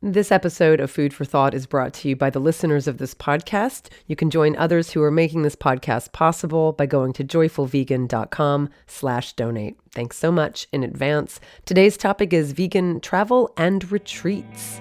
This episode of Food for Thought is brought to you by the listeners of this podcast. You can join others who are making this podcast possible by going to joyfulvegan.com/donate. Thanks so much in advance. Today's topic is vegan travel and retreats.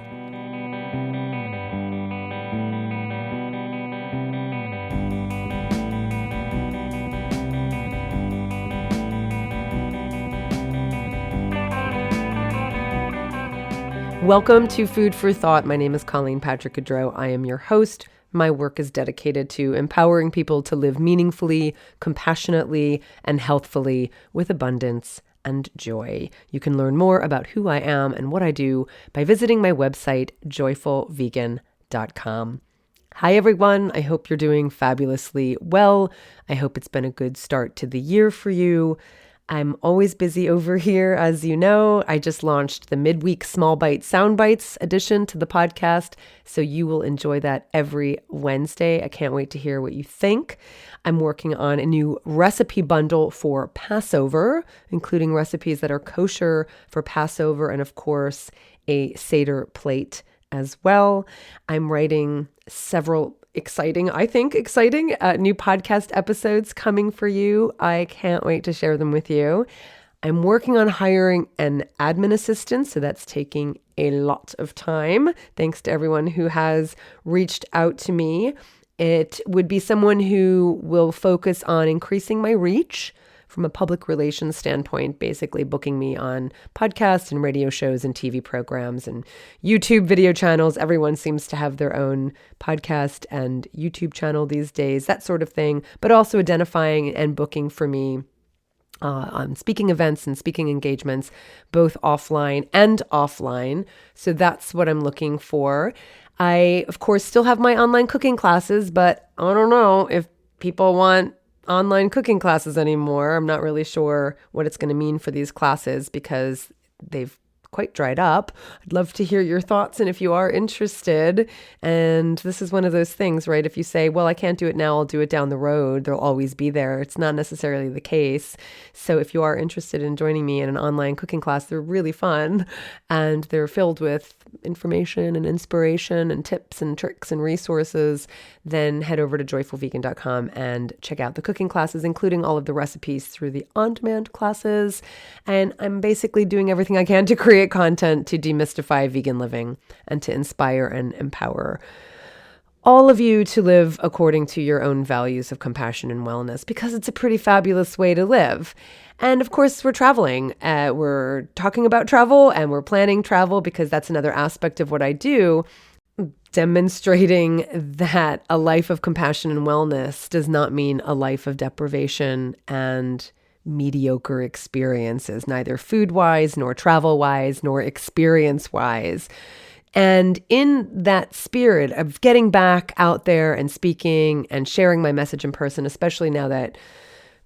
Welcome to Food for Thought. My name is Colleen Patrick-Goudreau. I am your host. My work is dedicated to empowering people to live meaningfully, compassionately, and healthfully with abundance and joy. You can learn more about who I am and what I do by visiting my website, joyfulvegan.com. Hi, everyone. I hope you're doing fabulously well. I hope it's been a good start to the year for you. I'm always busy over here, as you know. I just launched the midweek Small Bite Sound Bites addition to the podcast, so you will enjoy that every Wednesday. I can't wait to hear what you think. I'm working on a new recipe bundle for Passover, including recipes that are kosher for Passover and, of course, a Seder plate as well. I'm writing several exciting new podcast episodes coming for you. I can't wait to share them with you. I'm working on hiring an admin assistant, so that's taking a lot of time. Thanks to everyone who has reached out to me. It would be someone who will focus on increasing my reach from a public relations standpoint, basically booking me on podcasts and radio shows and TV programs and YouTube video channels. Everyone seems to have their own podcast and YouTube channel these days, that sort of thing, but also identifying and booking for me on speaking events and speaking engagements, both offline and offline. So that's what I'm looking for. I, of course, still have my online cooking classes, but I don't know if people want online cooking classes anymore. I'm not really sure what it's going to mean for these classes because they've quite dried up. I'd love to hear your thoughts and if you are interested. And this is one of those things, right? If you say, well, I can't do it now, I'll do it down the road, they'll always be there. It's not necessarily the case. So if you are interested in joining me in an online cooking class, they're really fun and they're filled with information and inspiration and tips and tricks and resources, then head over to joyfulvegan.com and check out the cooking classes, including all of the recipes through the on-demand classes. And I'm basically doing everything I can to create content to demystify vegan living and to inspire and empower all of you to live according to your own values of compassion and wellness, because it's a pretty fabulous way to live. And of course, we're traveling. We're talking about travel and we're planning travel because that's another aspect of what I do, demonstrating that a life of compassion and wellness does not mean a life of deprivation and mediocre experiences, neither food-wise, nor travel-wise, nor experience-wise. And in that spirit of getting back out there and speaking and sharing my message in person, especially now that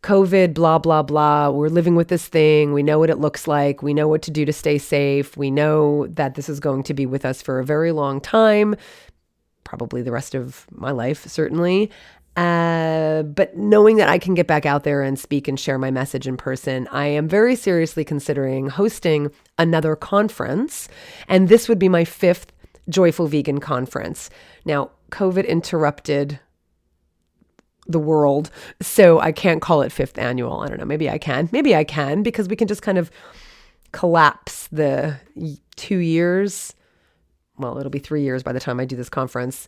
COVID, blah, blah, blah, we're living with this thing. We know what it looks like. We know what to do to stay safe. We know that this is going to be with us for a very long time, probably the rest of my life, certainly. But knowing that I can get back out there and speak and share my message in person, I am very seriously considering hosting another conference. And this would be my 5th Joyful Vegan conference. Now, COVID interrupted the world, so I can't call it 5th annual. I don't know. Maybe I can. Maybe I can, because we can just kind of collapse the 2 years. Well, it'll be 3 years by the time I do this conference,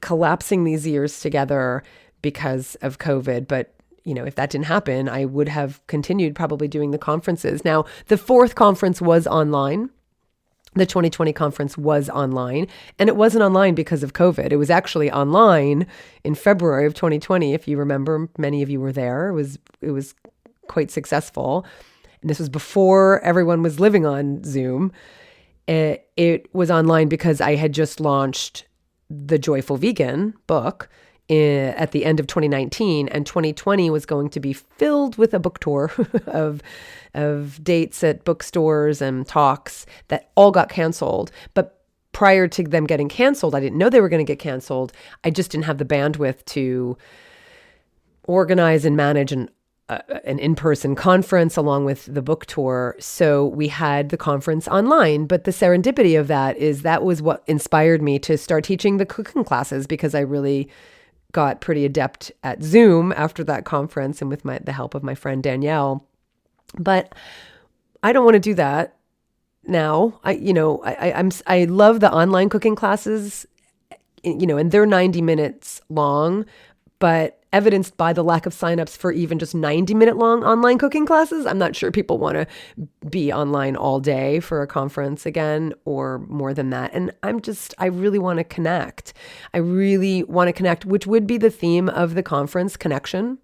collapsing these years together because of COVID. But, you know, if that didn't happen, I would have continued probably doing the conferences. Now, the 4th conference was online. The 2020 conference was online, and it wasn't online because of COVID. It was actually online in February of 2020. If you remember, many of you were there. It was quite successful. And this was before everyone was living on Zoom. It was online because I had just launched the Joyful Vegan book at the end of 2019, and 2020 was going to be filled with a book tour of dates at bookstores and talks that all got canceled. But prior to them getting canceled, I didn't know they were going to get canceled. I just didn't have the bandwidth to organize and manage an in-person conference along with the book tour. So we had the conference online, but the serendipity of that was what inspired me to start teaching the cooking classes, because I really got pretty adept at Zoom after that conference and with the help of my friend Danielle. But I don't want to do that now. I love the online cooking classes, and they're 90 minutes long, but evidenced by the lack of signups for even just 90-minute long online cooking classes. I'm not sure people want to be online all day for a conference again or more than that. And I really want to connect. Which would be the theme of the conference, connection.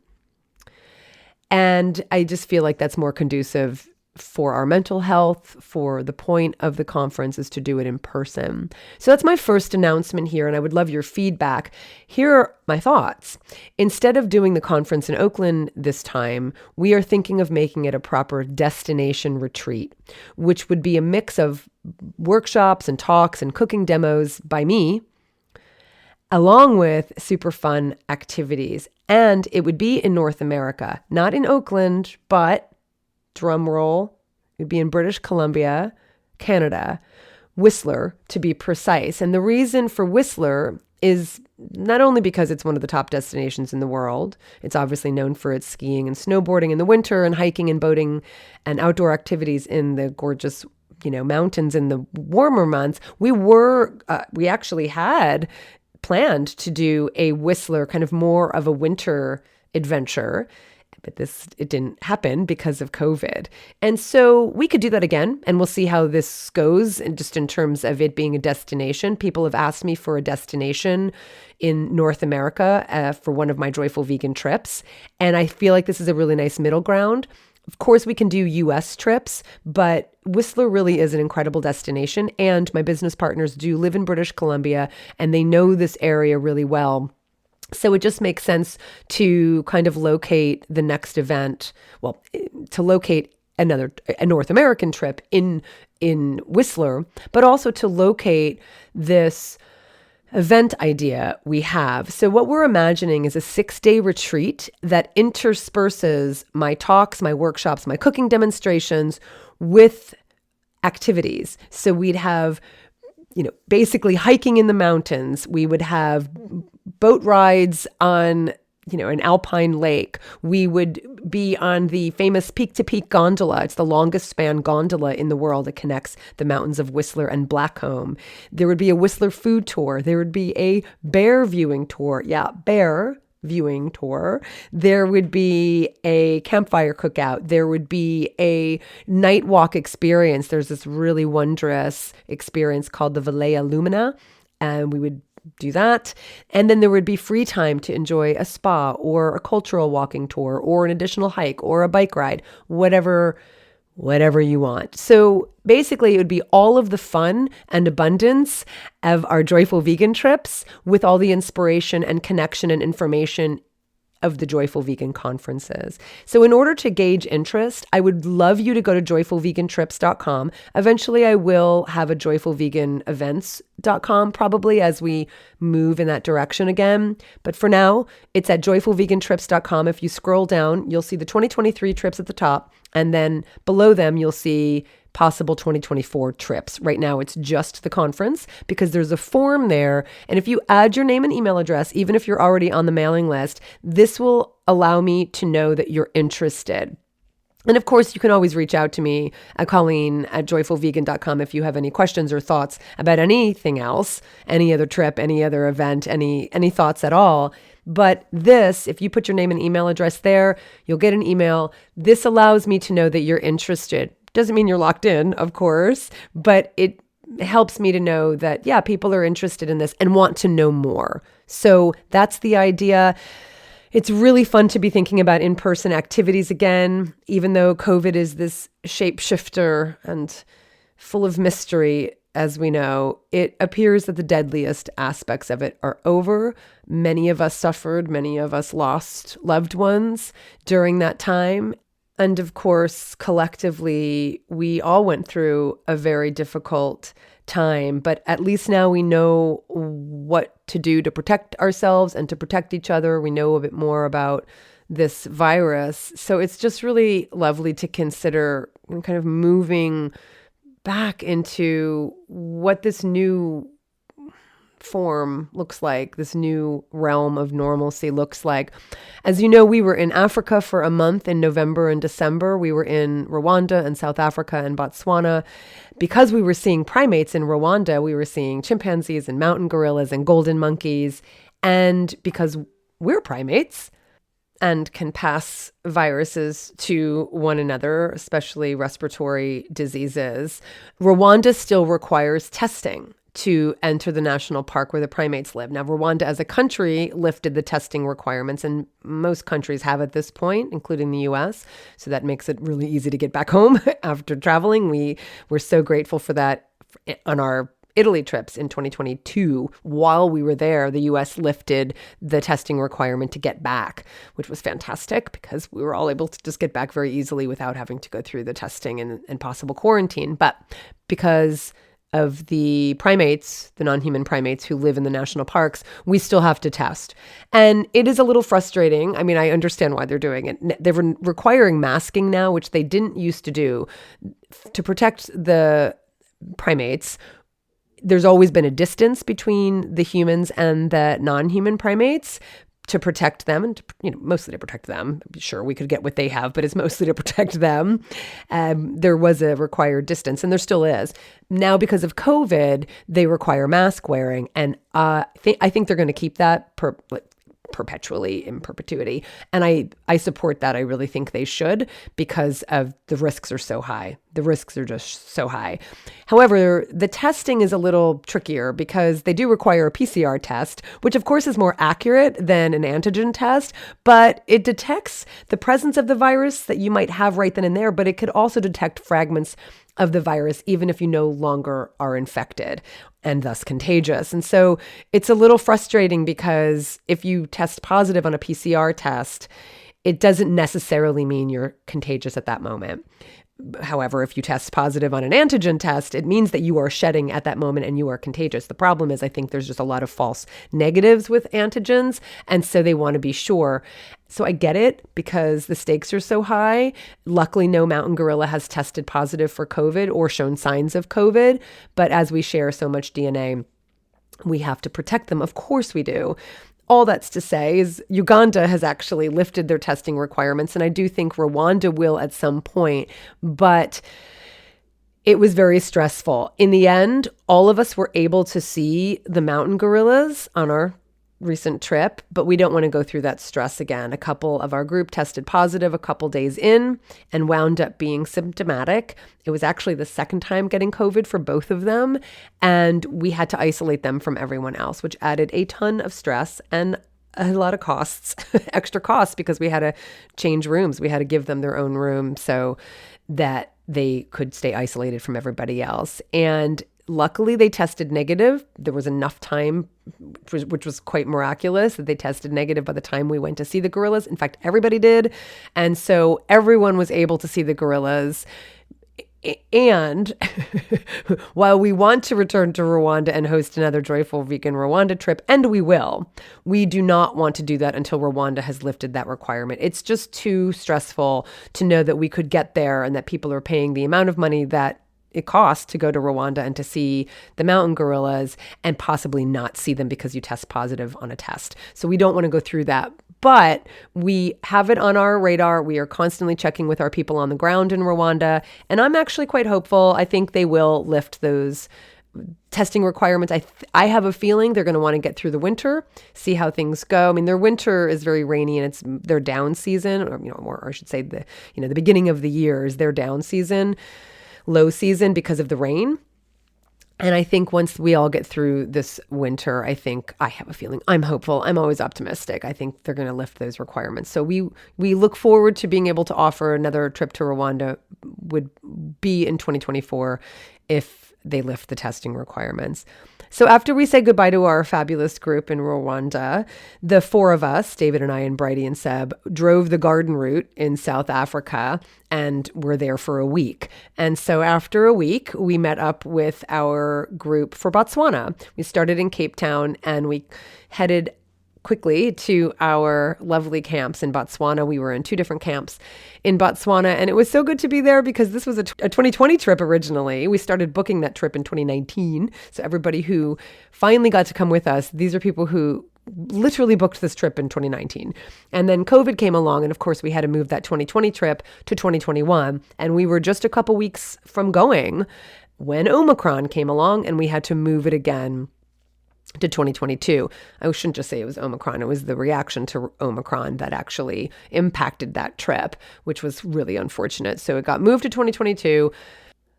And I just feel like that's more conducive for our mental health, for the point of the conference is to do it in person. So that's my first announcement here, and I would love your feedback. Here are my thoughts. Instead of doing the conference in Oakland this time, we are thinking of making it a proper destination retreat, which would be a mix of workshops and talks and cooking demos by me, along with super fun activities. And it would be in North America, not in Oakland, but drum roll, it'd be in British Columbia, Canada, Whistler to be precise. And the reason for Whistler is not only because it's one of the top destinations in the world, it's obviously known for its skiing and snowboarding in the winter and hiking and boating and outdoor activities in the gorgeous, mountains in the warmer months. We actually had planned to do a Whistler, kind of more of a winter adventure, but it didn't happen because of COVID. And so we could do that again, and we'll see how this goes. And just in terms of it being a destination, people have asked me for a destination in North America for one of my Joyful Vegan trips. And I feel like this is a really nice middle ground. Of course, we can do US trips, but Whistler really is an incredible destination. And my business partners do live in British Columbia, and they know this area really well. So it just makes sense to kind of locate the next event, to locate a North American trip in Whistler, but also to locate this event idea we have. So what we're imagining is a 6-day retreat that intersperses my talks, my workshops, my cooking demonstrations with activities. So we'd have basically hiking in the mountains. We would have boat rides on, an alpine lake. We would be on the famous peak-to-peak gondola. It's the longest span gondola in the world. It connects the mountains of Whistler and Blackcomb. There would be a Whistler food tour. There would be a bear viewing tour. Yeah, bear viewing tour. There would be a campfire cookout. There would be a night walk experience. There's this really wondrous experience called the Valea Lumina, and we would do that. And then there would be free time to enjoy a spa or a cultural walking tour or an additional hike or a bike ride, whatever you want. So basically, it would be all of the fun and abundance of our Joyful Vegan trips with all the inspiration and connection and information of the Joyful Vegan conferences. So in order to gauge interest, I would love you to go to joyfulvegantrips.com. Eventually, I will have a joyfulveganevents.com probably as we move in that direction again. But for now, it's at joyfulvegantrips.com. If you scroll down, you'll see the 2023 trips at the top. And then below them, you'll see possible 2024 trips. Right now, it's just the conference because there's a form there. And if you add your name and email address, even if you're already on the mailing list, this will allow me to know that you're interested. And of course, you can always reach out to me at Colleen@joyfulvegan.com if you have any questions or thoughts about anything else, any other trip, any other event, any thoughts at all. But this, if you put your name and email address there, you'll get an email. This allows me to know that you're interested. Doesn't mean you're locked in, of course, but it helps me to know that, yeah, people are interested in this and want to know more. So that's the idea. It's really fun to be thinking about in-person activities again, even though COVID is this shapeshifter and full of mystery. As we know, it appears that the deadliest aspects of it are over. Many of us suffered, many of us lost loved ones during that time. And of course, collectively, we all went through a very difficult time, but at least now we know what to do to protect ourselves and to protect each other. We know a bit more about this virus. So it's just really lovely to consider kind of moving back into what this new form looks like, this new realm of normalcy looks like. As you know, we were in Africa for a month in November and December. We were in Rwanda and South Africa and Botswana. Because we were seeing primates in Rwanda, we were seeing chimpanzees and mountain gorillas and golden monkeys. And because we're primates and can pass viruses to one another, especially respiratory diseases, Rwanda still requires testing to enter the national park where the primates live. Now, Rwanda as a country lifted the testing requirements, and most countries have at this point, including the US. So that makes it really easy to get back home after traveling. We were so grateful for that on our Italy trips in 2022. While we were there, the US lifted the testing requirement to get back, which was fantastic because we were all able to just get back very easily without having to go through the testing and possible quarantine. But because of the primates, the non-human primates who live in the national parks, we still have to test. And it is a little frustrating. I mean, I understand why they're doing it. They're requiring masking now, which they didn't used to do. To protect the primates, there's always been a distance between the humans and the non-human primates to protect them, and mostly to protect them. Sure, we could get what they have, but it's mostly to protect them. There was a required distance, and there still is. Now, because of COVID, they require mask wearing, and I think they're going to keep that perpetually in perpetuity. And I support that. I really think they should, because of the risks are so high. The risks are just so high. However, the testing is a little trickier because they do require a PCR test, which of course is more accurate than an antigen test, but it detects the presence of the virus that you might have right then and there, but it could also detect fragments of the virus, even if you no longer are infected and thus contagious. And so it's a little frustrating because if you test positive on a PCR test, it doesn't necessarily mean you're contagious at that moment. However, if you test positive on an antigen test, it means that you are shedding at that moment and you are contagious. The problem is, I think there's just a lot of false negatives with antigens. And so they want to be sure. So I get it because the stakes are so high. Luckily, no mountain gorilla has tested positive for COVID or shown signs of COVID. But as we share so much DNA, we have to protect them. Of course we do. All that's to say is Uganda has actually lifted their testing requirements, and I do think Rwanda will at some point, but it was very stressful. In the end, all of us were able to see the mountain gorillas on our recent trip, but we don't want to go through that stress again. A couple of our group tested positive a couple days in and wound up being symptomatic. It was actually the second time getting COVID for both of them, and we had to isolate them from everyone else, which added a ton of stress and a lot of costs, extra costs, because we had to change rooms. We had to give them their own room so that they could stay isolated from everybody else. And luckily, they tested negative. There was enough time, which was quite miraculous, that they tested negative by the time we went to see the gorillas. In fact, everybody did. And so everyone was able to see the gorillas. And while we want to return to Rwanda and host another joyful vegan Rwanda trip, and we will, we do not want to do that until Rwanda has lifted that requirement. It's just too stressful to know that we could get there and that people are paying the amount of money that it costs to go to Rwanda and to see the mountain gorillas and possibly not see them because you test positive on a test. So we don't want to go through that. But we have it on our radar. We are constantly checking with our people on the ground in Rwanda. And I'm actually quite hopeful. I think they will lift those testing requirements. I have a feeling they're going to want to get through the winter, see how things go. I mean, their winter is very rainy and it's their down season, or I should say the beginning of the year is their down season, low season because of the rain. And I think once we all get through this winter, I have a feeling, I'm hopeful, I'm always optimistic. I think they're going to lift those requirements. So we look forward to being able to offer another trip to Rwanda, would be in 2024 if they lift the testing requirements. So after we say goodbye to our fabulous group in Rwanda, the four of us, David and I and Bridie and Seb, drove the garden route in South Africa and were there for a week. And so after a week, we met up with our group for Botswana. We started in Cape Town and we headed quickly to our lovely camps in Botswana. We were in 2 different camps in Botswana, and it was so good to be there because this was a 2020 trip originally. We started booking that trip in 2019. So everybody who finally got to come with us, these are people who literally booked this trip in 2019. And then COVID came along, and of course we had to move that 2020 trip to 2021. And we were just a couple weeks from going when Omicron came along, and we had to move it again to 2022. I shouldn't just say it was Omicron. It was the reaction to Omicron that actually impacted that trip, which was really unfortunate. So it got moved to 2022.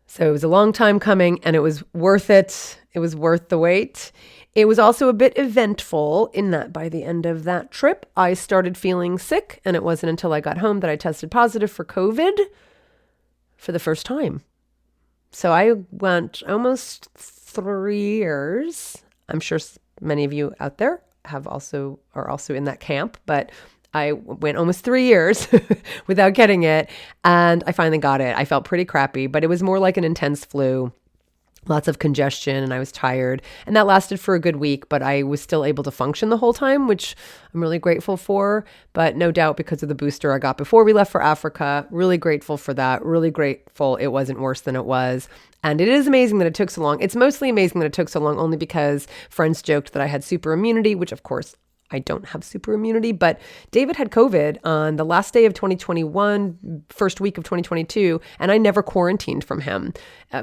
So it was a long time coming, and it was worth it. It was worth the wait. It was also a bit eventful in that by the end of that trip, I started feeling sick, and it wasn't until I got home that I tested positive for COVID for the first time. So I went almost 3 years. I'm sure many of you out there are also in that camp, but I went almost 3 years without getting it, and I finally got it. I felt pretty crappy, but it was more like an intense flu. Lots of congestion, and I was tired, and that lasted for a good week, but I was still able to function the whole time, which I'm really grateful for. But no doubt because of the booster I got before we left for Africa, really grateful for that. Really grateful it wasn't worse than it was. And it is amazing that it took so long. It's mostly amazing that it took so long only because friends joked that I had super immunity, which of course I don't have super immunity, but David had COVID on the last day of 2021, first week of 2022, and I never quarantined from him.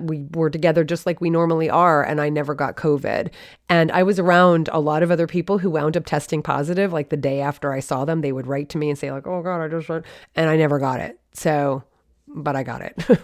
We were together just like we normally are, and I never got COVID. And I was around a lot of other people who wound up testing positive. Like the day after I saw them, they would write to me and say like, oh God, and I never got it. So, but I got it.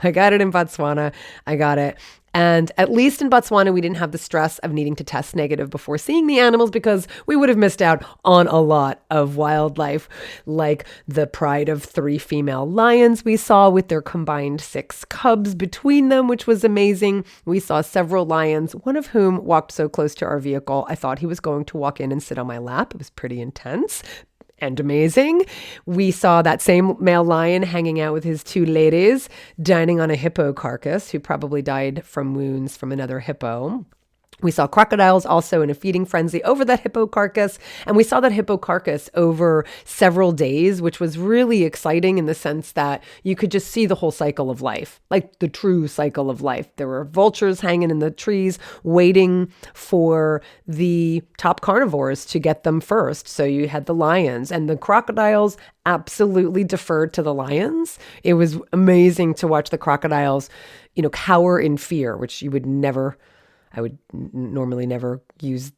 I got it in Botswana. I got it. And at least in Botswana, we didn't have the stress of needing to test negative before seeing the animals because we would have missed out on a lot of wildlife, like the pride of 3 female lions we saw with their combined 6 cubs between them, which was amazing. We saw several lions, one of whom walked so close to our vehicle, I thought he was going to walk in and sit on my lap. It was pretty intense and amazing. We saw that same male lion hanging out with his 2 ladies, dining on a hippo carcass who probably died from wounds from another hippo. We saw crocodiles also in a feeding frenzy over that hippo carcass. And we saw that hippo carcass over several days, which was really exciting in the sense that you could just see the whole cycle of life, like the true cycle of life. There were vultures hanging in the trees waiting for the top carnivores to get them first. So you had the lions, and the crocodiles absolutely deferred to the lions. It was amazing to watch the crocodiles, cower in fear, which I would normally never use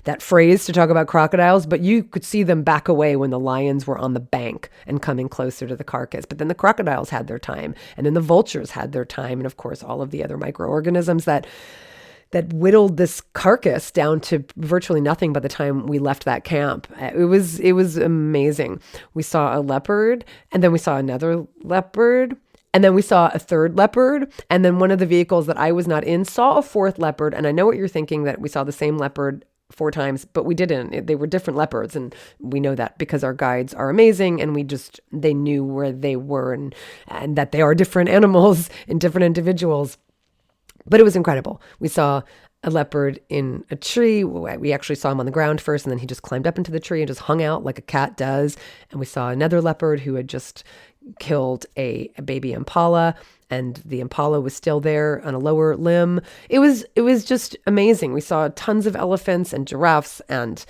that phrase to talk about crocodiles, but you could see them back away when the lions were on the bank and coming closer to the carcass. But then the crocodiles had their time, and then the vultures had their time, and of course all of the other microorganisms that whittled this carcass down to virtually nothing by the time we left that camp. It was amazing. We saw a leopard, and then we saw another leopard. And then we saw a 3rd leopard, and then one of the vehicles that I was not in saw a 4th leopard. And I know what you're thinking, that we saw the same leopard 4 times, but we didn't. They were different leopards, and we know that because our guides are amazing, and they knew where they were and that they are different animals and different individuals. But it was incredible. We saw a leopard in a tree. We actually saw him on the ground first, and then he just climbed up into the tree and just hung out like a cat does. And we saw another leopard who had just killed a baby impala, and the impala was still there on a lower limb. It was just amazing. We saw tons of elephants and giraffes and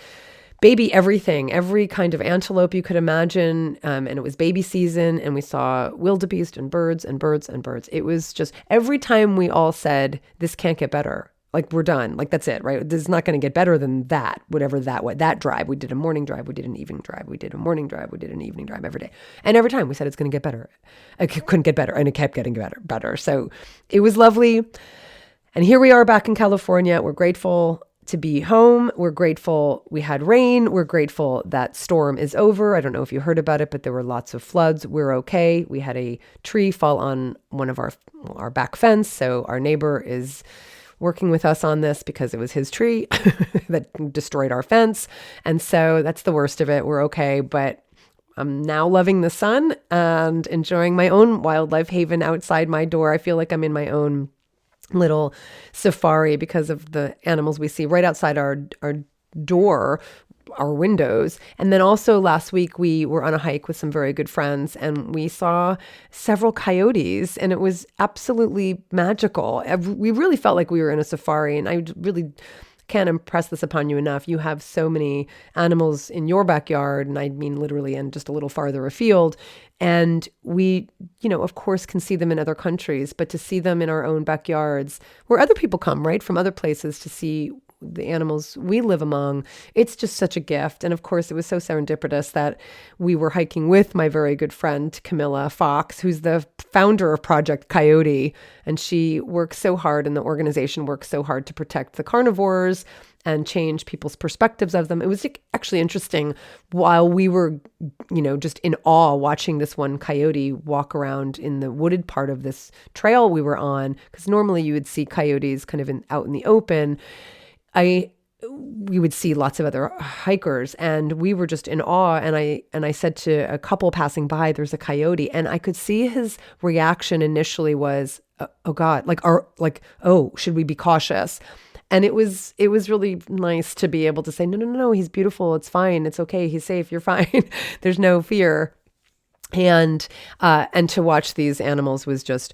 baby everything, every kind of antelope you could imagine. And it was baby season, and we saw wildebeest and birds and birds and birds. It was just every time we all said, this can't get better. Like, we're done. Like, that's it, right? This is not going to get better than that, whatever that drive. We did a morning drive. We did an evening drive. We did a morning drive. We did an evening drive every day. And every time we said it's going to get better. It couldn't get better. And it kept getting better. So it was lovely. And here we are back in California. We're grateful to be home. We're grateful we had rain. We're grateful that storm is over. I don't know if you heard about it, but there were lots of floods. We're okay. We had a tree fall on one of our back fence. So our neighbor is working with us on this because it was his tree that destroyed our fence. And so that's the worst of it. We're okay. But I'm now loving the sun and enjoying my own wildlife haven outside my door. I feel like I'm in my own little safari because of the animals we see right outside our door. our windows. And then also last week, we were on a hike with some very good friends and we saw several coyotes, and it was absolutely magical. We really felt like we were in a safari, and I really can't impress this upon you enough. You have so many animals in your backyard, and I mean literally, and just a little farther afield. And we, of course, can see them in other countries, but to see them in our own backyards where other people come, right, from other places to see the animals we live among, it's just such a gift. And of course, it was so serendipitous that we were hiking with my very good friend, Camilla Fox, who's the founder of Project Coyote. And she works so hard, and the organization works so hard to protect the carnivores and change people's perspectives of them. It was actually interesting while we were, just in awe watching this one coyote walk around in the wooded part of this trail we were on, because normally you would see coyotes kind of out in the open. We would see lots of other hikers, and we were just in awe. And I said to a couple passing by, "There's a coyote," and I could see his reaction initially was, "Oh God, oh, should we be cautious?" And it was really nice to be able to say, no, he's beautiful. It's fine. It's okay. He's safe. You're fine. There's no fear. And to watch these animals was just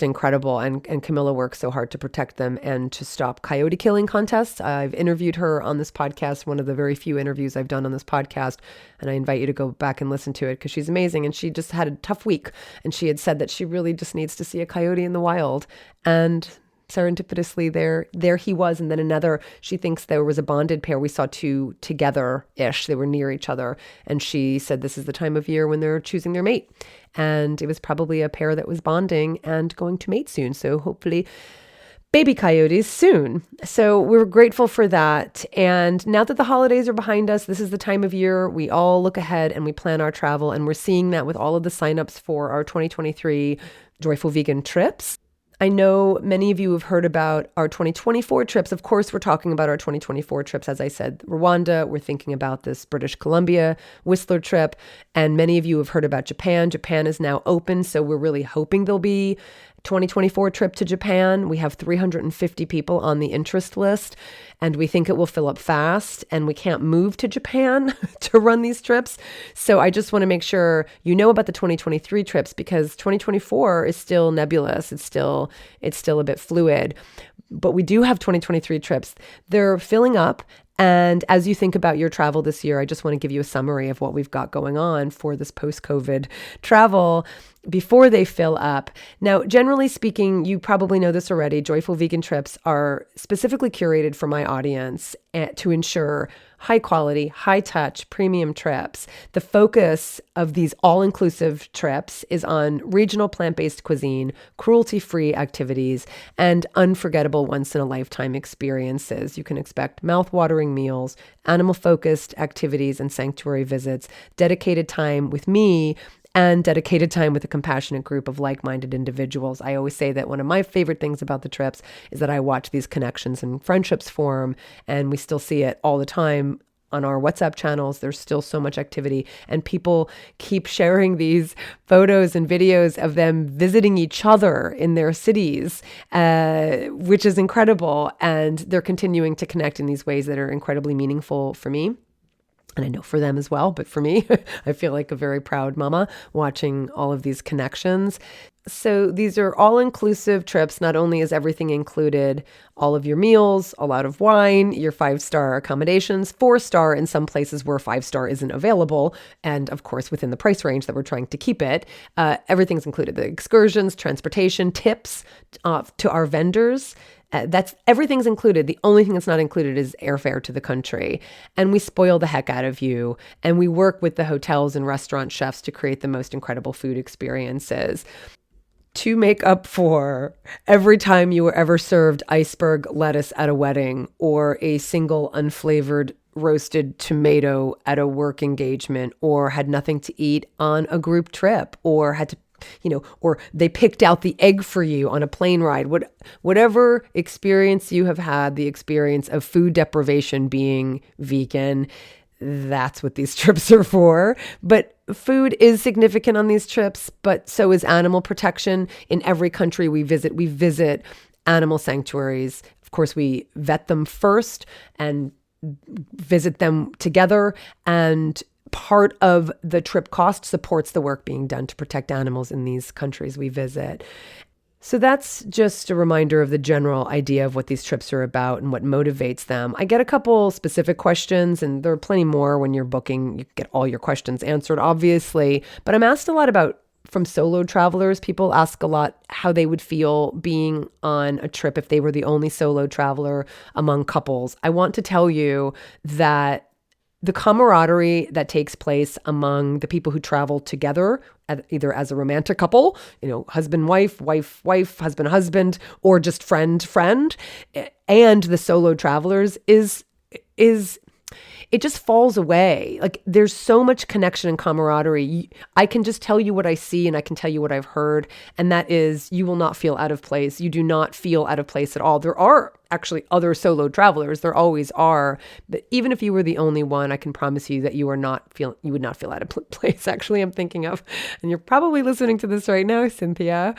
incredible. And Camilla works so hard to protect them and to stop coyote killing contests. I've interviewed her on this podcast, one of the very few interviews I've done on this podcast. And I invite you to go back and listen to it because she's amazing. And she just had a tough week. And she had said that she really just needs to see a coyote in the wild. And serendipitously there he was. And then another, she thinks there was a bonded pair. We saw two together-ish. They were near each other. And she said this is the time of year when they're choosing their mate. And it was probably a pair that was bonding and going to mate soon. So hopefully baby coyotes soon. So we're grateful for that. And now that the holidays are behind us, this is the time of year we all look ahead and we plan our travel. And we're seeing that with all of the signups for our 2023 Joyful Vegan trips. I know many of you have heard about our 2024 trips. Of course, we're talking about our 2024 trips. As I said, Rwanda, we're thinking about this British Columbia Whistler trip. And many of you have heard about Japan. Japan is now open, so we're really hoping there'll be 2024 trip to Japan. We have 350 people on the interest list, and we think it will fill up fast, and we can't move to Japan to run these trips. So I just want to make sure you know about the 2023 trips, because 2024 is still nebulous. It's still a bit fluid, but we do have 2023 trips. They're filling up. And as you think about your travel this year, I just want to give you a summary of what we've got going on for this post-COVID travel before they fill up. Now, generally speaking, you probably know this already, Joyful Vegan trips are specifically curated for my audience to ensure high quality, high touch, premium trips. The focus of these all-inclusive trips is on regional plant-based cuisine, cruelty-free activities, and unforgettable once-in-a-lifetime experiences. You can expect mouth-watering meals, animal-focused activities and sanctuary visits, dedicated time with me, and dedicated time with a compassionate group of like-minded individuals. I always say that one of my favorite things about the trips is that I watch these connections and friendships form, and we still see it all the time on our WhatsApp channels. There's still so much activity, and people keep sharing these photos and videos of them visiting each other in their cities, which is incredible. And they're continuing to connect in these ways that are incredibly meaningful for me. And I know for them as well, but for me, I feel like a very proud mama watching all of these connections. So these are all-inclusive trips. Not only is everything included, all of your meals, a lot of wine, your 5-star accommodations, 4-star in some places where 5-star isn't available, and of course within the price range that we're trying to keep it, everything's included. The excursions, transportation, tips to our vendors. Everything's included. The only thing that's not included is airfare to the country. And we spoil the heck out of you. And we work with the hotels and restaurant chefs to create the most incredible food experiences. To make up for every time you were ever served iceberg lettuce at a wedding, or a single unflavored roasted tomato at a work engagement, or had nothing to eat on a group trip, or had to or they picked out the egg for you on a plane ride. Whatever experience you have had, the experience of food deprivation being vegan, that's what these trips are for. But food is significant on these trips, but so is animal protection. In every country we visit animal sanctuaries. Of course, we vet them first, and visit them together, and part of the trip cost supports the work being done to protect animals in these countries we visit. So that's just a reminder of the general idea of what these trips are about and what motivates them. I get a couple specific questions, and there are plenty more when you're booking. You get all your questions answered, obviously, but I'm asked a lot about from solo travelers. People ask a lot how they would feel being on a trip if they were the only solo traveler among couples. I want to tell you that the camaraderie that takes place among the people who travel together, either as a romantic couple, husband, wife, husband, or just friend, and the solo travelers is it just falls away. Like, there's so much connection and camaraderie. I can just tell you what I see, and I can tell you what I've heard. And that is, you will not feel out of place. You do not feel out of place at all. There are actually other solo travelers. There always are. But even if you were the only one, I can promise you that you would not feel out of place. Actually, I'm thinking of, and you're probably listening to this right now, Cynthia,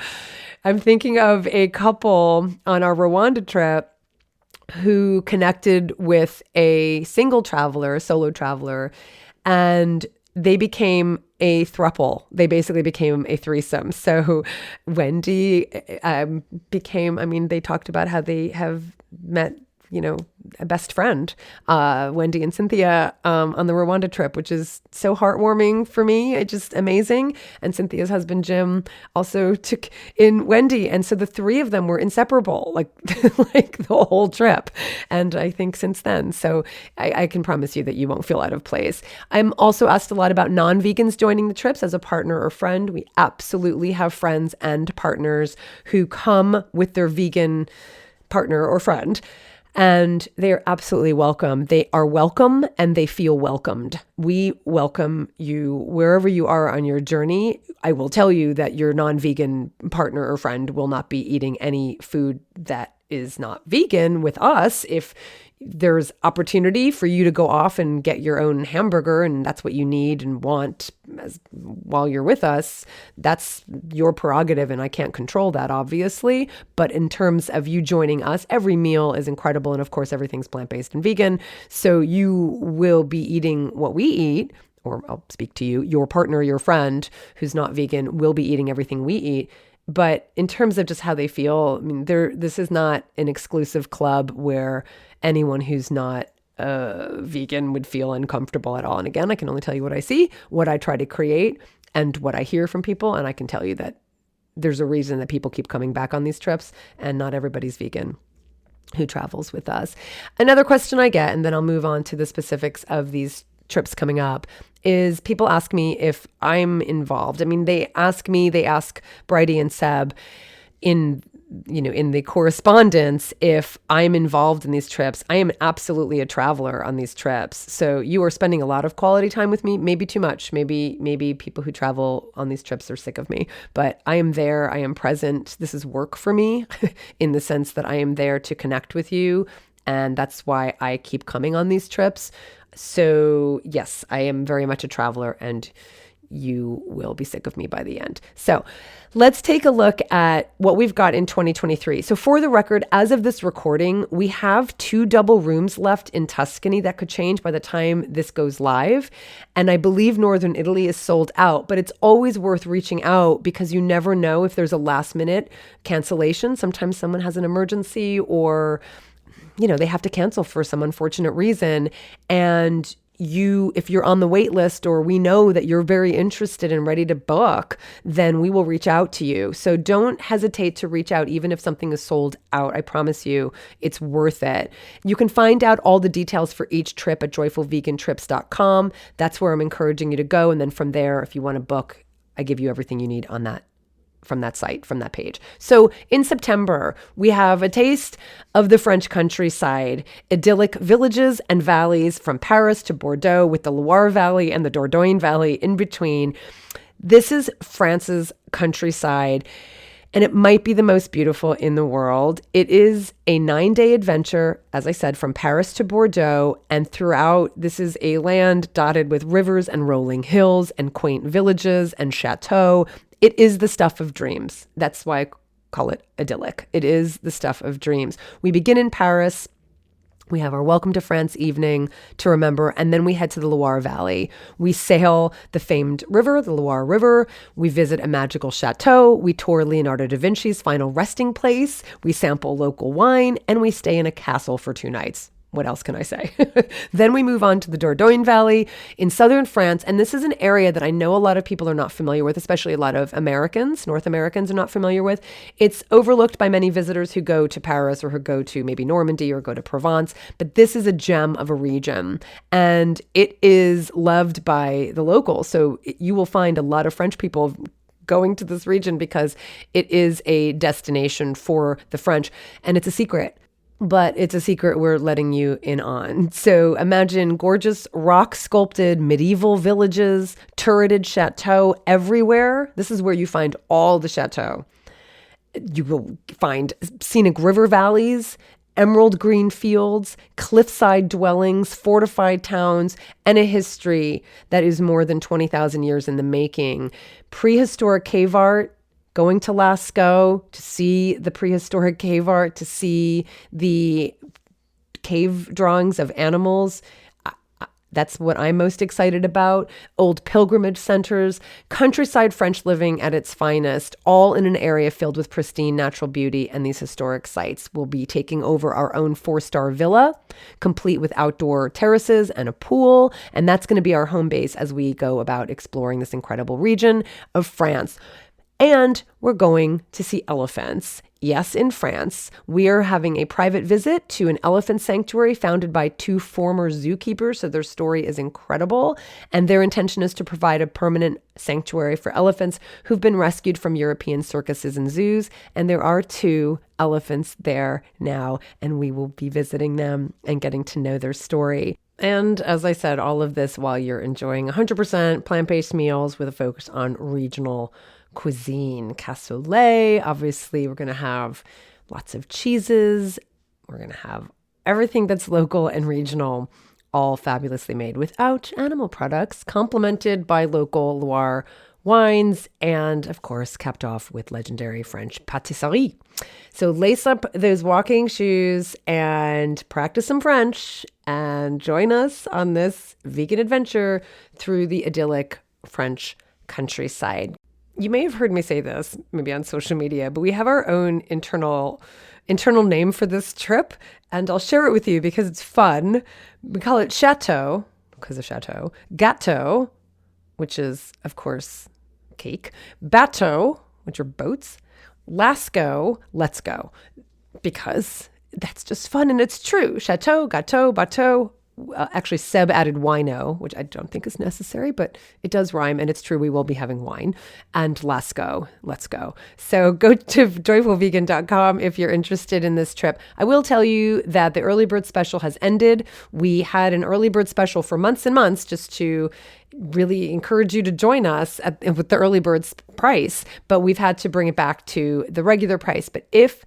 I'm thinking of a couple on our Rwanda trip who connected with a solo traveler, and they became a throuple. They basically became a threesome. So Wendy they talked about how they have met, a best friend, Wendy and Cynthia, on the Rwanda trip, which is so heartwarming for me. It's just amazing. And Cynthia's husband, Jim, also took in Wendy. And so the three of them were inseparable, like the whole trip. And I think since then, so I can promise you that you won't feel out of place. I'm also asked a lot about non-vegans joining the trips as a partner or friend. We absolutely have friends and partners who come with their vegan partner or friend, and they are absolutely welcome. They are welcome, and they feel welcomed. We welcome you wherever you are on your journey. I will tell you that your non-vegan partner or friend will not be eating any food that is not vegan with us. If there's opportunity for you to go off and get your own hamburger, and that's what you need and want while you're with us, that's your prerogative, and I can't control that, obviously. But in terms of you joining us, every meal is incredible, and of course everything's plant-based and vegan, so you will be eating what we eat. Or I'll speak to you, your partner, your friend who's not vegan will be eating everything we eat. But in terms of just how they feel, this is not an exclusive club where anyone who's not vegan would feel uncomfortable at all. And again, I can only tell you what I see, what I try to create, and what I hear from people. And I can tell you that there's a reason that people keep coming back on these trips, and not everybody's vegan who travels with us. Another question I get, and then I'll move on to the specifics of these trips coming up, is people ask me if I'm involved. They ask Bridie and Seb in the correspondence if I'm involved in these trips. I am absolutely a traveler on these trips. So you are spending a lot of quality time with me, maybe too much. Maybe people who travel on these trips are sick of me, but I am there. I am present. This is work for me in the sense that I am there to connect with you. And that's why I keep coming on these trips. So yes, I am very much a traveler, and you will be sick of me by the end. So let's take a look at what we've got in 2023. So for the record, as of this recording, we have 2 double rooms left in Tuscany. That could change by the time this goes live. And I believe Northern Italy is sold out, but it's always worth reaching out because you never know if there's a last minute cancellation. Sometimes someone has an emergency, or they have to cancel for some unfortunate reason. And if you're on the wait list, or we know that you're very interested and ready to book, then we will reach out to you. So don't hesitate to reach out, even if something is sold out. I promise you, it's worth it. You can find out all the details for each trip at joyfulvegantrips.com. That's where I'm encouraging you to go. And then from there, if you want to book, I give you everything you need on that, from that site, from that page. So in September, we have a taste of the French countryside, idyllic villages and valleys from Paris to Bordeaux, with the Loire Valley and the Dordogne Valley in between. This is France's countryside, and it might be the most beautiful in the world. It is a 9-day adventure, as I said, from Paris to Bordeaux, and throughout, this is a land dotted with rivers and rolling hills and quaint villages and chateaux. It is the stuff of dreams. That's why I call it idyllic. It is the stuff of dreams. We begin in Paris, We have our Welcome to France evening to remember, and then we head to the Loire Valley. We sail the famed river, the Loire River. We visit a magical chateau. We tour Leonardo da Vinci's final resting place. We sample local wine, and we stay in a castle for 2 nights. What else can I say? Then we move on to the Dordogne Valley in southern France. And this is an area that I know a lot of people are not familiar with, especially a lot of Americans, North Americans are not familiar with. It's overlooked by many visitors who go to Paris or who go to maybe Normandy or go to Provence. But this is a gem of a region, and it is loved by the locals. So you will find a lot of French people going to this region because it is a destination for the French, and it's a secret. But it's a secret we're letting you in on. So imagine gorgeous rock-sculpted medieval villages, turreted chateau everywhere. This is where you find all the chateau. You will find scenic river valleys, emerald green fields, cliffside dwellings, fortified towns, and a history that is more than 20,000 years in the making. Prehistoric cave art, going to Lascaux to see the prehistoric cave art, to see the cave drawings of animals. That's what I'm most excited about. Old pilgrimage centers, countryside French living at its finest, all in an area filled with pristine natural beauty and these historic sites. We'll be taking over our own 4-star villa, complete with outdoor terraces and a pool. And that's going to be our home base as we go about exploring this incredible region of France. And we're going to see elephants. Yes, in France. We are having a private visit to an elephant sanctuary founded by 2 former zookeepers. So their story is incredible. And their intention is to provide a permanent sanctuary for elephants who've been rescued from European circuses and zoos. And there are 2 elephants there now, and we will be visiting them and getting to know their story. And as I said, all of this while you're enjoying 100% plant-based meals with a focus on regional cuisine. Cassoulet, obviously we're going to have lots of cheeses. We're going to have everything that's local and regional, all fabulously made without animal products, complemented by local Loire wines, and of course capped off with legendary French pâtisserie. So lace up those walking shoes and practice some French and join us on this vegan adventure through the idyllic French countryside. You may have heard me say this, maybe on social media, but we have our own internal name for this trip, and I'll share it with you because it's fun. We call it Chateau, because of Chateau, Gâteau, which is, of course, cake, Bateau, which are boats, Lascaux, let's go, because that's just fun and it's true. Chateau, Gâteau, Bateau. Actually, Seb added wino, which I don't think is necessary, but it does rhyme, and it's true. We will be having wine. And Lascaux, let's go. So go to joyfulvegan.com if you're interested in this trip. I will tell you that the early bird special has ended. We had an early bird special for months and months just to really encourage you to join us with the early bird's price, but we've had to bring it back to the regular price. But if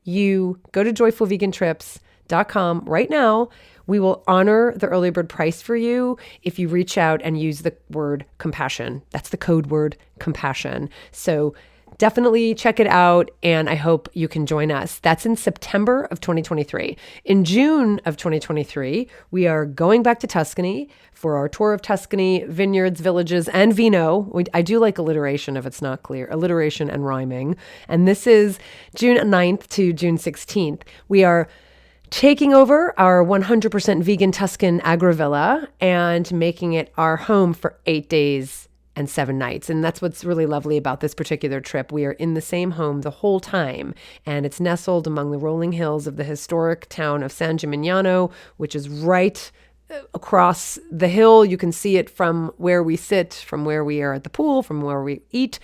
you go to joyfulvegantrips.com right now, we will honor the early bird price for you if you reach out and use the word compassion. That's the code word, compassion. So definitely check it out, and I hope you can join us. That's in September of 2023. In June of 2023, we are going back to Tuscany for our tour of Tuscany, vineyards, villages, and vino. I do like alliteration if it's not clear, alliteration and rhyming. And this is June 9th to June 16th. We are taking over our 100% vegan Tuscan agrovilla and making it our home for 8 days and 7 nights. And that's what's really lovely about this particular trip. We are in the same home the whole time, and it's nestled among the rolling hills of the historic town of San Gimignano, which is right across the hill. You can see it from where we sit, from where we are at the pool, from where we eat.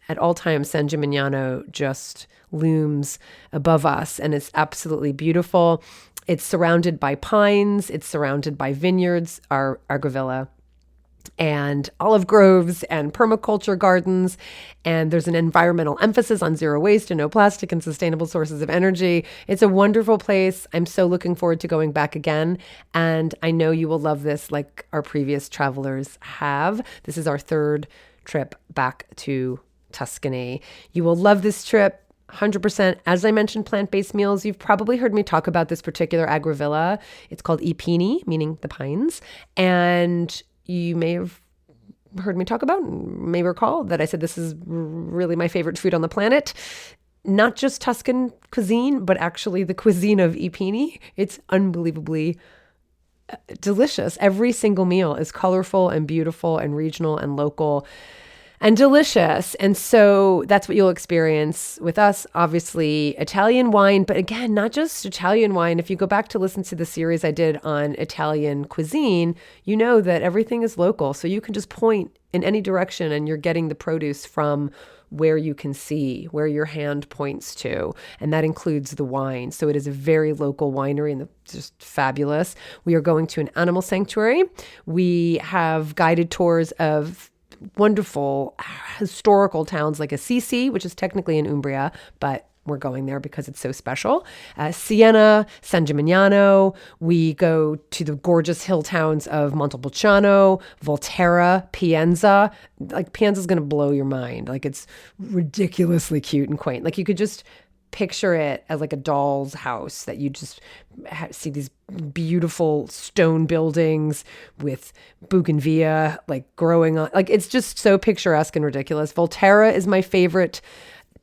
At all times, San Gimignano just looms above us, and it's absolutely beautiful. It's surrounded by pines. It's surrounded by vineyards, our agrovilla, and olive groves and permaculture gardens. And there's an environmental emphasis on zero waste and no plastic and sustainable sources of energy. It's a wonderful place. I'm so looking forward to going back again. And I know you will love this like our previous travelers have. This is our 3rd trip back to Tuscany. You will love this trip. 100%, as I mentioned, plant-based meals. You've probably heard me talk about this particular agrovilla. It's called I Pini, meaning the pines. And you may have heard me talk about, may recall that I said this is really my favorite food on the planet. Not just Tuscan cuisine, but actually the cuisine of I Pini. It's unbelievably delicious. Every single meal is colorful and beautiful and regional and local and delicious. And so that's what you'll experience with us. Obviously, Italian wine, but again, not just Italian wine. If you go back to listen to the series I did on Italian cuisine, you know that everything is local. So you can just point in any direction and you're getting the produce from where you can see, where your hand points to. And that includes the wine. So it is a very local winery and just fabulous. We are going to an animal sanctuary. We have guided tours of wonderful historical towns like Assisi, which is technically in Umbria, but we're going there because it's so special. Siena, San Gimignano. We go to the gorgeous hill towns of Montepulciano, Volterra, Pienza. Like Pienza is going to blow your mind. Like it's ridiculously cute and quaint. Like you could just picture it as like a doll's house that you just see these beautiful stone buildings with bougainvillea like growing on. Like it's just so picturesque and ridiculous. Volterra is my favorite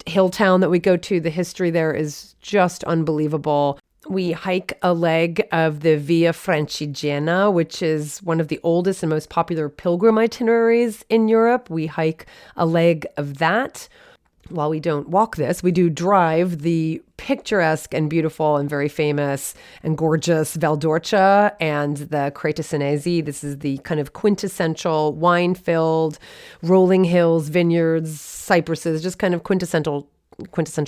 hill town that we go to. The history there is just unbelievable. We hike a leg of the Via Francigena, which is one of the oldest and most popular pilgrim itineraries in Europe. We hike a leg of that. While we don't walk this, we do drive the picturesque and beautiful and very famous and gorgeous Val d'Orcia and the Creta Senesi. This is the kind of quintessential wine-filled rolling hills, vineyards, cypresses, just kind of quintessential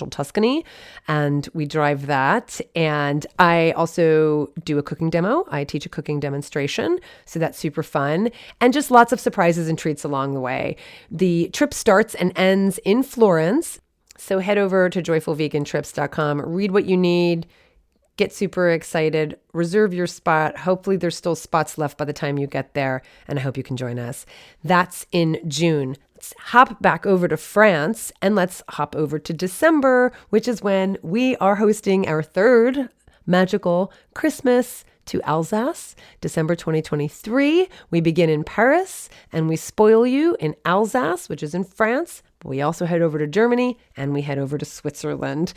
Tuscany. And we drive that. And I also do a cooking demo. I teach a cooking demonstration. So that's super fun. And just lots of surprises and treats along the way. The trip starts and ends in Florence. So head over to joyfulvegantrips.com, read what you need, get super excited, reserve your spot. Hopefully there's still spots left by the time you get there. And I hope you can join us. That's in June. Let's hop back over to France and let's hop over to December, which is when we are hosting our third magical Christmas to Alsace, December 2023. We begin in Paris and we spoil you in Alsace, which is in France. But we also head over to Germany and we head over to Switzerland.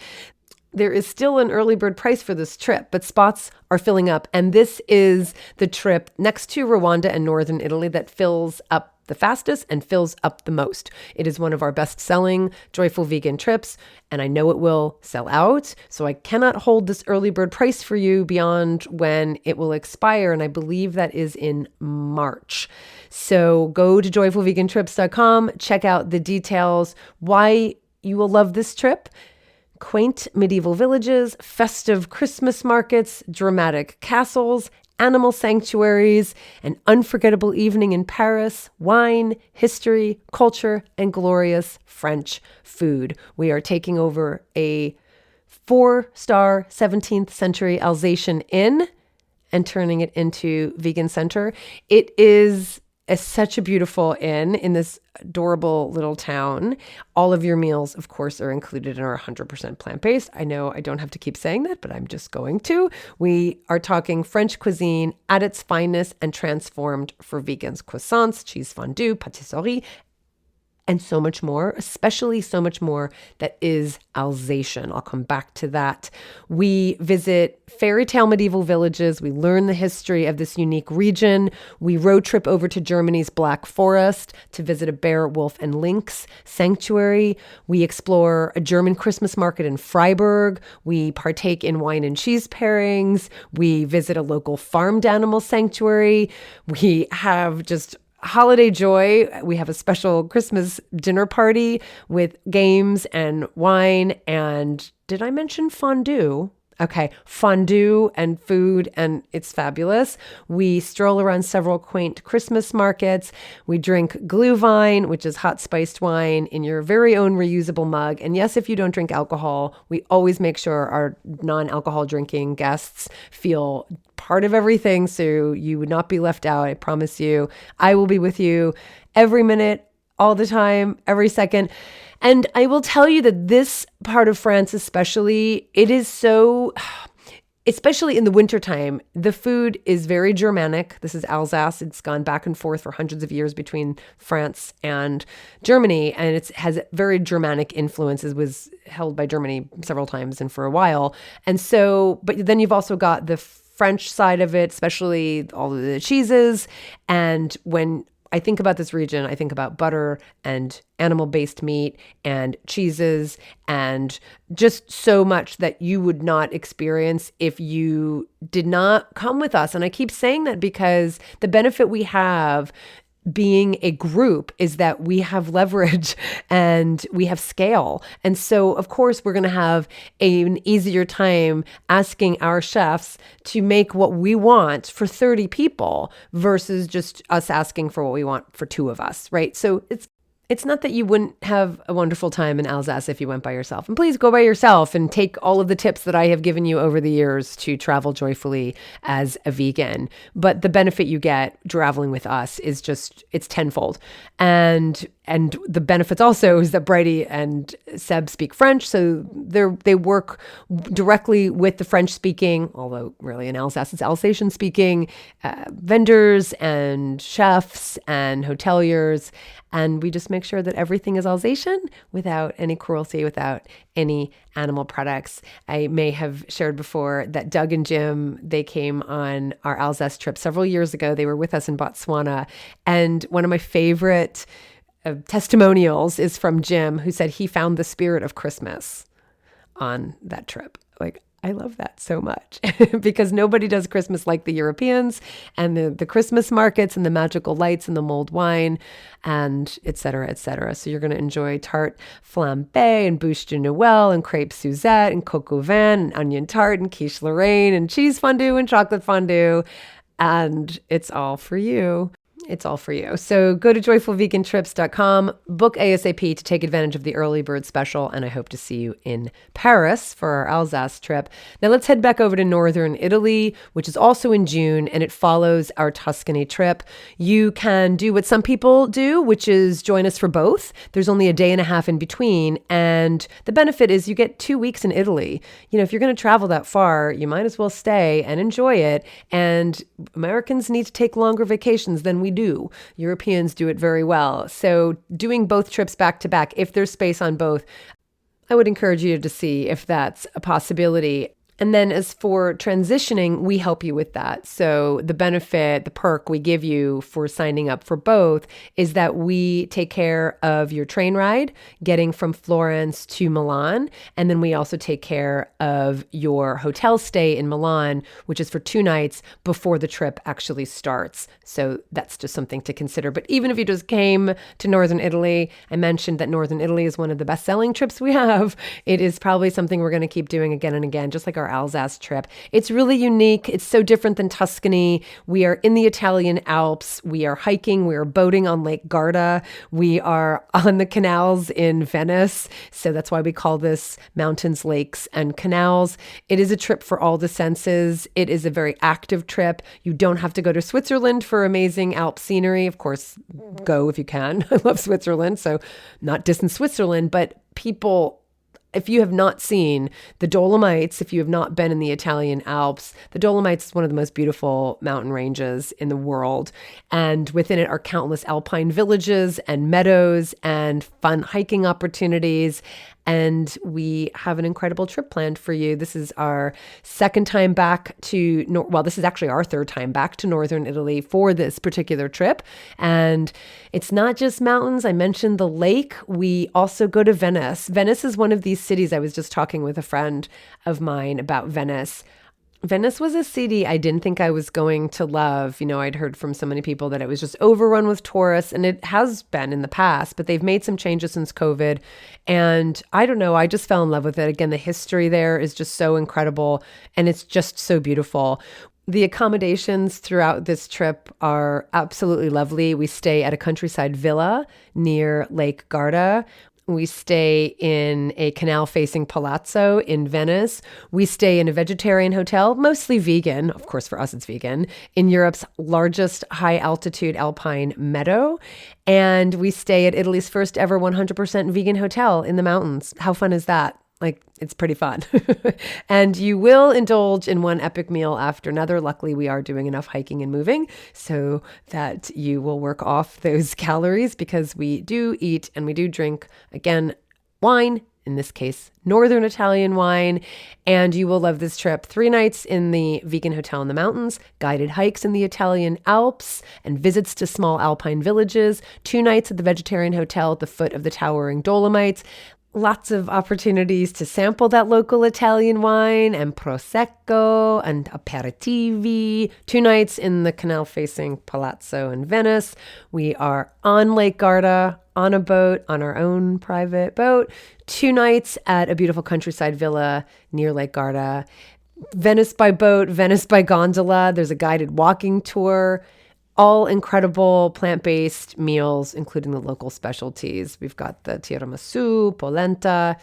There is still an early bird price for this trip, but spots are filling up. And this is the trip next to Rwanda and northern Italy that fills up the fastest and fills up the most. It is one of our best-selling Joyful Vegan trips, and I know it will sell out. So I cannot hold this early bird price for you beyond when it will expire, and I believe that is in March. So go to joyfulvegantrips.com, check out the details, why you will love this trip. Quaint medieval villages, festive Christmas markets, dramatic castles, animal sanctuaries, an unforgettable evening in Paris, wine, history, culture, and glorious French food. We are taking over a 4-star 17th century Alsatian inn and turning it into vegan center. It is such a beautiful inn in this adorable little town. All of your meals, of course, are included and are 100% plant-based. I know I don't have to keep saying that, but I'm just going to. We are talking French cuisine at its finest and transformed for vegans. Croissants, cheese fondue, pâtisserie, and so much more, especially so much more that is Alsatian. I'll come back to that. We visit fairy tale medieval villages. We learn the history of this unique region. We road trip over to Germany's Black Forest to visit a bear, wolf, and lynx sanctuary. We explore a German Christmas market in Freiburg. We partake in wine and cheese pairings. We visit a local farmed animal sanctuary. We have just holiday joy. We have a special Christmas dinner party with games and wine. And did I mention fondue? Okay, fondue and food, and it's fabulous. We stroll around several quaint Christmas markets. We drink Glühwein, which is hot spiced wine, in your very own reusable mug. And yes, if you don't drink alcohol, we always make sure our non-alcohol drinking guests feel part of everything, so you would not be left out. I promise you. I will be with you every minute, all the time, every second. And I will tell you that this part of France especially, it is so... Especially in the wintertime, the food is very Germanic. This is Alsace. It's gone back and forth for hundreds of years between France and Germany, and it has very Germanic influences, was held by Germany several times and for a while. And so, but then you've also got the French side of it, especially all of the cheeses. And when I think about this region, I think about butter and animal-based meat and cheeses and just so much that you would not experience if you did not come with us. And I keep saying that because the benefit we have being a group is that we have leverage and we have scale. And so, of course, we're going to have an easier time asking our chefs to make what we want for 30 people versus just us asking for what we want for 2 of us, right? So it's not that you wouldn't have a wonderful time in Alsace if you went by yourself. And please go by yourself and take all of the tips that I have given you over the years to travel joyfully as a vegan. But the benefit you get traveling with us is just, it's tenfold. And the benefits also is that Bridie and Seb speak French, so they work directly with the French-speaking, although really in Alsace it's Alsatian-speaking, vendors and chefs and hoteliers, and we just make sure that everything is Alsatian without any cruelty, without any animal products. I may have shared before that Doug and Jim, they came on our Alsace trip several years ago. They were with us in Botswana, and one of my favorite testimonials is from Jim, who said he found the spirit of Christmas on that trip. Like, I love that so much because nobody does Christmas like the Europeans, and the Christmas markets and the magical lights and the mulled wine and et cetera, et cetera. So you're going to enjoy tarte flambée and bûche de Noël and crêpe Suzette and coq au vin and onion tart and quiche Lorraine and cheese fondue and chocolate fondue. And it's all for you. It's all for you. So go to joyfulvegantrips.com, book ASAP to take advantage of the early bird special, and I hope to see you in Paris for our Alsace trip. Now let's head back over to northern Italy, which is also in June, and it follows our Tuscany trip. You can do what some people do, which is join us for both. There's only a day and a half in between, and the benefit is you get 2 weeks in Italy. You know, if you're going to travel that far, you might as well stay and enjoy it, and Americans need to take longer vacations than we do. Europeans do it very well. So doing both trips back to back, if there's space on both, I would encourage you to see if that's a possibility. And then as for transitioning, we help you with that. So the benefit, the perk we give you for signing up for both is that we take care of your train ride, getting from Florence to Milan. And then we also take care of your hotel stay in Milan, which is for 2 nights before the trip actually starts. So that's just something to consider. But even if you just came to Northern Italy, I mentioned that Northern Italy is one of the best-selling trips we have. It is probably something we're going to keep doing again and again, just like our Alsace trip. It's really unique. It's so different than Tuscany. We are in the Italian Alps. We are hiking. We are boating on Lake Garda. We are on the canals in Venice. So that's why we call this mountains, lakes, and canals. It is a trip for all the senses. It is a very active trip. You don't have to go to Switzerland for amazing Alp scenery. Of course, go if you can. I love Switzerland. So not distant Switzerland, but people, if you have not seen the Dolomites, if you have not been in the Italian Alps, the Dolomites is one of the most beautiful mountain ranges in the world. And within it are countless alpine villages and meadows and fun hiking opportunities. And we have an incredible trip planned for you. This is our second time back to, this is actually our third time back to Northern Italy for this particular trip. And it's not just mountains. I mentioned the lake. We also go to Venice. Venice is one of these cities. I was just talking with a friend of mine about Venice. Venice was a city I didn't think I was going to love. You know, I'd heard from so many people that it was just overrun with tourists, and it has been in the past, but they've made some changes since COVID. And I don't know, I just fell in love with it. Again, the history there is just so incredible, and it's just so beautiful. The accommodations throughout this trip are absolutely lovely. We stay at a countryside villa near Lake Garda. We stay in a canal-facing palazzo in Venice. We stay in a vegetarian hotel, mostly vegan. Of course, for us, it's vegan, in Europe's largest high-altitude alpine meadow. And we stay at Italy's first ever 100% vegan hotel in the mountains. How fun is that? Like, it's pretty fun. And you will indulge in one epic meal after another. Luckily, we are doing enough hiking and moving so that you will work off those calories, because we do eat and we do drink, again, wine, in this case, Northern Italian wine. And you will love this trip. 3 nights in the vegan hotel in the mountains, guided hikes in the Italian Alps, and visits to small alpine villages, 2 nights at the vegetarian hotel at the foot of the towering Dolomites. Lots of opportunities to sample that local Italian wine and Prosecco and aperitivi. 2 nights in the canal-facing palazzo in Venice. We are on Lake Garda, on a boat, on our own private boat. 2 nights at a beautiful countryside villa near Lake Garda. Venice by boat, Venice by gondola. There's a guided walking tour. All incredible plant-based meals, including the local specialties. We've got the tiramisu, polenta.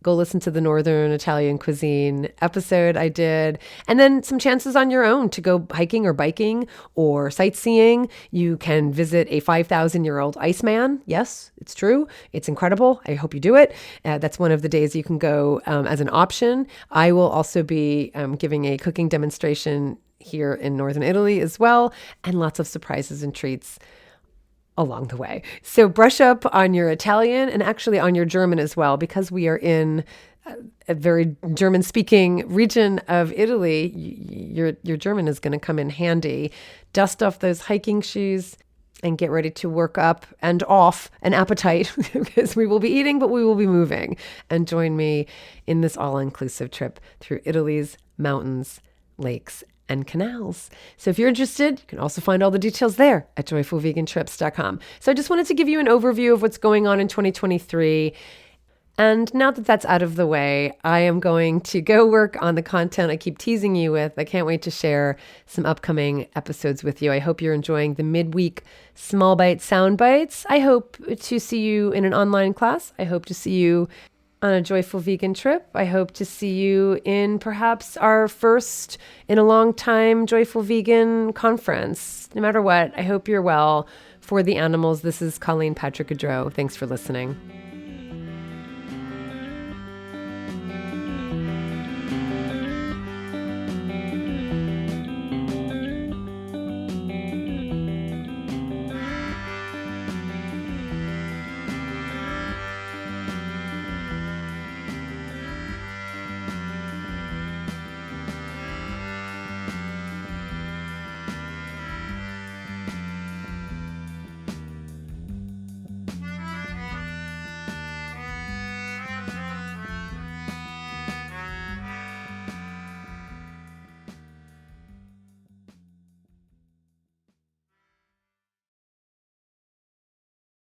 Go listen to the Northern Italian cuisine episode I did. And then some chances on your own to go hiking or biking or sightseeing. You can visit a 5,000-year-old Iceman. Yes, it's true. It's incredible. I hope you do it. That's one of the days you can go as an option. I will also be giving a cooking demonstration here in Northern Italy as well, and lots of surprises and treats along the way. So brush up on your Italian and actually on your German as well, because we are in a very German-speaking region of Italy. Your German is going to come in handy. Dust off those hiking shoes and get ready to work up and off an appetite, because we will be eating, but we will be moving. And join me in this all-inclusive trip through Italy's mountains, lakes, and canals. So if you're interested, you can also find all the details there at joyfulvegantrips.com. So I just wanted to give you an overview of what's going on in 2023. And now that that's out of the way, I am going to go work on the content I keep teasing you with. I can't wait to share some upcoming episodes with you. I hope you're enjoying the midweek small bite sound bites. I hope to see you in an online class. I hope to see you on a joyful vegan trip. I hope to see you in perhaps our first in a long time joyful vegan conference. No matter what, I hope you're well. For the animals, this is Colleen Patrick-Goudreau. Thanks for listening.